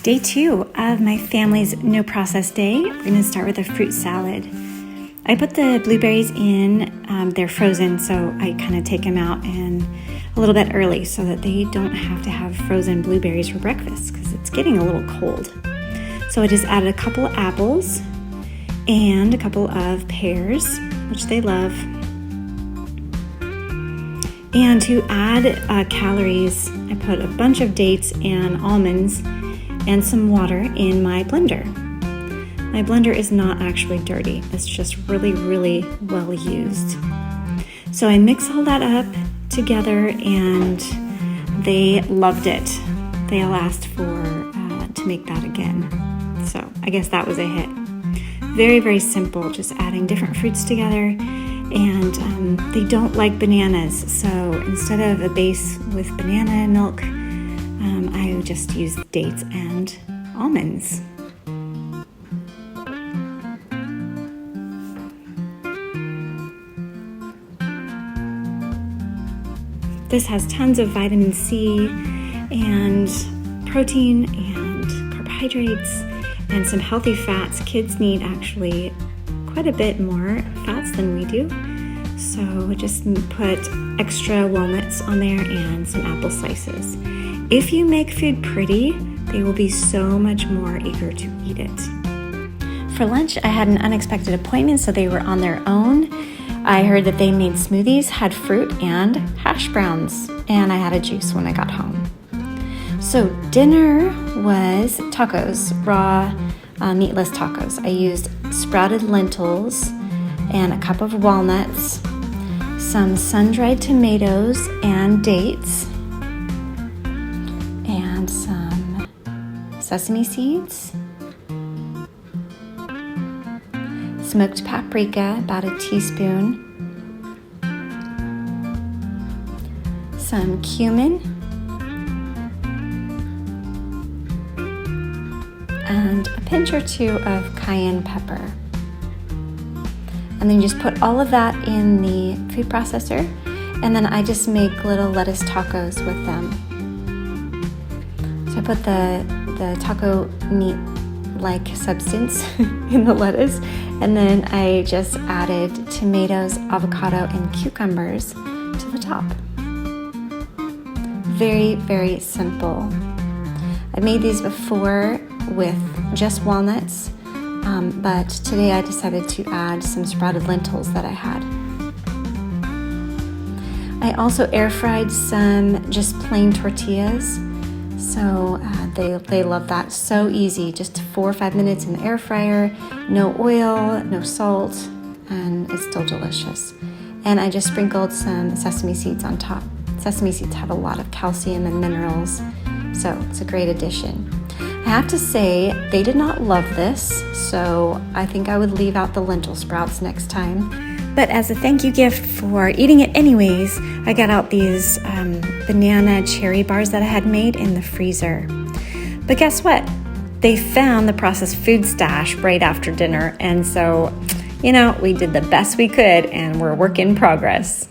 Day 2 of my family's no process day. We're going to start with a fruit salad. I put the blueberries in, they're frozen, so I kind of take them out and a little bit early so that they don't have to have frozen blueberries for breakfast because it's getting a little cold. So I just added a couple of apples and a couple of pears, which they love. And to add calories, I put a bunch of dates and almonds and some water in my blender. My blender is not actually dirty. It's just really, really well used. So I mix all that up together and they loved it. They all asked to make that again. So I guess that was a hit. Very, very simple, just adding different fruits together. And they don't like bananas. So instead of a base with banana milk, I just use dates and almonds. This has tons of vitamin C and protein and carbohydrates and some healthy fats. Kids need actually quite a bit more fats than we do. So just put extra walnuts on there and some apple slices. If you make food pretty, they will be so much more eager to eat it. For lunch, I had an unexpected appointment, so they were on their own. I heard that they made smoothies, had fruit and hash browns, and I had a juice when I got home. So dinner was tacos, raw meatless tacos. I used sprouted lentils and a cup of walnuts, some sun-dried tomatoes and dates, and some sesame seeds, smoked paprika, about a teaspoon, some cumin, and a pinch or two of cayenne pepper. And then you just put all of that in the food processor, and then I just make little lettuce tacos with them. So I put the taco meat-like substance in the lettuce, and then I just added tomatoes, avocado, and cucumbers to the top. Very, very simple. I made these before with just walnuts, but today I decided to add some sprouted lentils that I had. I also air fried some just plain tortillas, so they love that. So easy, just 4 or 5 minutes in the air fryer, no oil, no salt, and it's still delicious. And I just sprinkled some sesame seeds on top. Sesame seeds have a lot of calcium and minerals, so it's a great addition. I have to say, they did not love this, so I think I would leave out the lentil sprouts next time. But as a thank you gift for eating it anyways, I got out these banana cherry bars that I had made in the freezer. But guess what? They found the processed food stash right after dinner, and so, we did the best we could, and we're a work in progress.